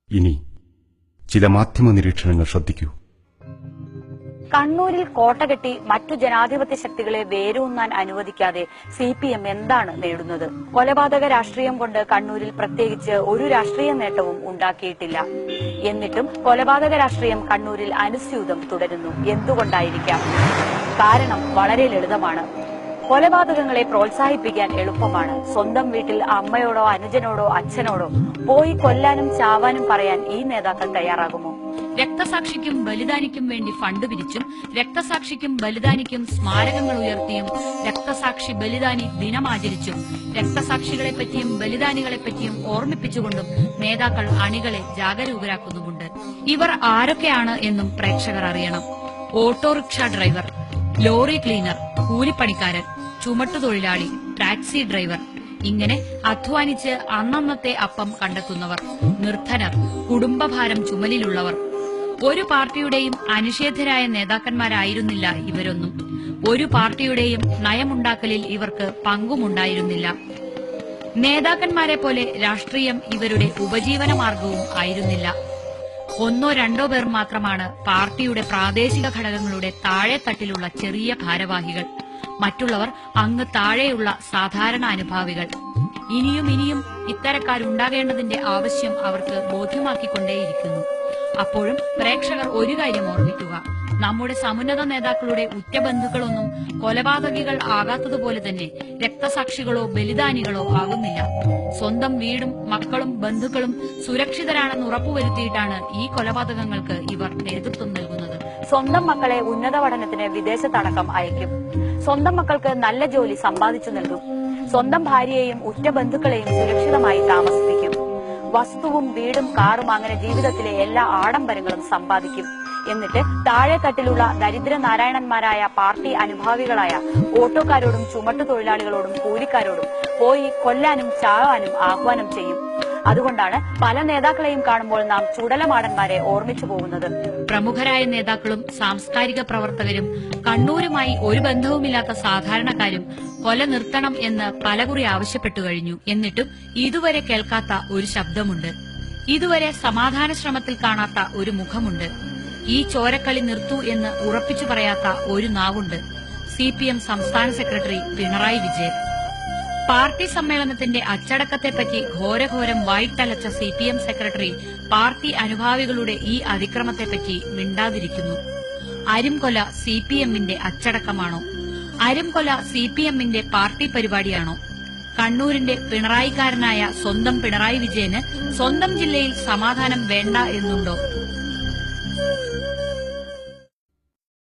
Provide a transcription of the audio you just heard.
ഇനി ചില മാധ്യമ നിരീക്ഷണങ്ങൾ ശ്രദ്ധിക്കൂ. കണ്ണൂരിൽ കോട്ടകെട്ടി മറ്റു ജനാധിപത്യ ശക്തികളെ വേരൂന്നാൻ അനുവദിക്കാതെ CPM എന്താണ് നേടുന്നത്? കൊലപാതക രാഷ്ട്രീയം കൊണ്ട് കണ്ണൂരിൽ പ്രത്യേകിച്ച് ഒരു രാഷ്ട്രീയ നേട്ടവും ഉണ്ടാക്കിയിട്ടില്ല. എന്നിട്ടും കൊലപാതക രാഷ്ട്രീയം കണ്ണൂരിൽ അനുസ്യൂതം തുടരുന്നു. എന്തുകൊണ്ടായിരിക്കാം? കാരണം വളരെ ലളിതമാണ്. കൊലപാതകങ്ങളെ പ്രോത്സാഹിപ്പിക്കാൻ എളുപ്പമാണ്. സ്വന്തം വീട്ടിൽ അമ്മയോടോ അനുജനോടോ അച്ഛനോടോ പോയി കൊല്ലാനും ചാവാനും പറയാൻ ഈ നേതാക്കൾ തയ്യാറാകുമോ? രക്തസാക്ഷിക്കും ബലിദാനിക്കും വേണ്ടി ഫണ്ട് പിരിച്ചും രക്തസാക്ഷിക്കും ബലിദാനിക്കും സ്മാരകങ്ങൾ ഉയർത്തിയും രക്തസാക്ഷി ബലിദാനി ദിനമാചരിച്ചും രക്തസാക്ഷികളെപ്പറ്റിയും ബലിദാനികളെപ്പറ്റിയും ഓർമ്മിപ്പിച്ചുകൊണ്ടും നേതാക്കൾ അണികളെ ജാഗരൂകരാക്കുന്നുമുണ്ട്. ഇവർ ആരൊക്കെയാണ് എന്നും പ്രേക്ഷകർ അറിയണം. ഓട്ടോറിക്ഷ ഡ്രൈവർ, ലോറി ക്ലീനർ, കൂലിപ്പണിക്കാരൻ, ചുമട്ടുതൊഴിലാളി, ടാക്സി ഡ്രൈവർ, ഇങ്ങനെ അധ്വാനിച്ച് അന്നന്നത്തെ അപ്പം കണ്ടെത്തുന്നവർ, നിർധനർ, കുടുംബഭാരം ചുമലിലുള്ളവർ. ഒരു പാർട്ടിയുടെയും അനിഷേധ്യരായ നേതാക്കന്മാരായിരുന്നില്ല ഇവരൊന്നും. ഒരു പാർട്ടിയുടെയും നയമുണ്ടാക്കലിൽ ഇവർക്ക് പങ്കുമുണ്ടായിരുന്നില്ല. നേതാക്കന്മാരെ പോലെ രാഷ്ട്രീയം ഇവരുടെ ഉപജീവന മാർഗവും ആയിരുന്നില്ല. ഒന്നോ രണ്ടോ പേർ മാത്രമാണ് പാർട്ടിയുടെ പ്രാദേശിക ഘടകങ്ങളുടെ താഴെത്തട്ടിലുള്ള ചെറിയ ഭാരവാഹികൾ. മറ്റുള്ളവർ അങ്ങ് താഴെയുള്ള സാധാരണ അനുഭാവികൾ. ഇനിയും ഇനിയും ഇത്തരക്കാരുണ്ടാകേണ്ടതിന്റെ ആവശ്യം അവർക്ക് ബോധ്യമാക്കിക്കൊണ്ടേയിരിക്കുന്നു. അപ്പോഴും പ്രേക്ഷകർ ഒരു കാര്യം ഓർമ്മിക്കുക: നമ്മുടെ സമുന്നത നേതാക്കളുടെ ഉറ്റബന്ധുക്കളൊന്നും കൊലപാതകികൾ ആകാത്തതുപോലെ തന്നെ രക്തസാക്ഷികളോ ബലിദാനികളോ ആകുന്നില്ല. സ്വന്തം വീടും മക്കളും ബന്ധുക്കളും സുരക്ഷിതരാണെന്ന് ഉറപ്പുവരുത്തിയിട്ടാണ് ഈ കൊലപാതകങ്ങൾക്ക് ഇവർ നേതൃത്വം നൽകുന്നത്. സ്വന്തം മക്കളെ ഉന്നത പഠനത്തിന് വിദേശത്തടക്കം അയക്കും. സ്വന്തം മക്കൾക്ക് നല്ല ജോലി സമ്പാദിച്ചു നൽകും. സ്വന്തം ഭാര്യയെയും ഉറ്റ ബന്ധുക്കളെയും സുരക്ഷിതമായി താമസിപ്പിക്കും. വസ്തുവും വീടും കാറും അങ്ങനെ ജീവിതത്തിലെ എല്ലാ ആഡംബരങ്ങളും സമ്പാദിക്കും. എന്നിട്ട് താഴെത്തട്ടിലുള്ള ദരിദ്രനാരായണന്മാരായ പാർട്ടി അനുഭാവികളായ ഓട്ടോക്കാരോടും ചുമട്ടുതൊഴിലാളികളോടും കൂലിക്കാരോടും പോയി കൊല്ലാനും ചാവാനും ആഹ്വാനം ചെയ്യും. അതുകൊണ്ടാണ് പല നേതാക്കളെയും കാണുമ്പോൾ നാം ചുടലമാടന്മാരെ ഓർമ്മിച്ചു പോകുന്നത്. പ്രമുഖരായ നേതാക്കളും സാംസ്കാരിക പ്രവർത്തകരും കണ്ണൂരുമായി ഒരു ബന്ധവുമില്ലാത്ത സാധാരണക്കാരും കൊല നിർത്തണം എന്ന് പലകുറി ആവശ്യപ്പെട്ടു കഴിഞ്ഞു. എന്നിട്ടും ഇതുവരെ കേൾക്കാത്ത ഒരു ശബ്ദമുണ്ട്. ഇതുവരെ സമാധാന ശ്രമത്തിൽ കാണാത്ത ഒരു മുഖമുണ്ട്. ഈ ചോരക്കളി നിർത്തൂ എന്ന് ഉറപ്പിച്ചു പറയാത്ത ഒരു നാവുണ്ട്. CPM സംസ്ഥാന സെക്രട്ടറി പിണറായി വിജയൻ. പാർട്ടി സമ്മേളനത്തിന്റെ അച്ചടക്കത്തെപ്പറ്റി ഘോരഘോരം വായിട്ടലച്ച CPM സെക്രട്ടറി പാർട്ടി അനുഭാവികളുടെ ഈ അതിക്രമത്തെപ്പറ്റി മിണ്ടാതിരിക്കുന്നു. അരിംകൊല CPMന്റെ അച്ചടക്കമാണോ? അരിംകൊല CPMന്റെ പാർട്ടി പരിപാടിയാണോ? കണ്ണൂരിന്റെ പിണറായിക്കാരനായ സ്വന്തം പിണറായി വിജയന് സ്വന്തം ജില്ലയിൽ സമാധാനം വേണ്ട എന്നുണ്ടോ?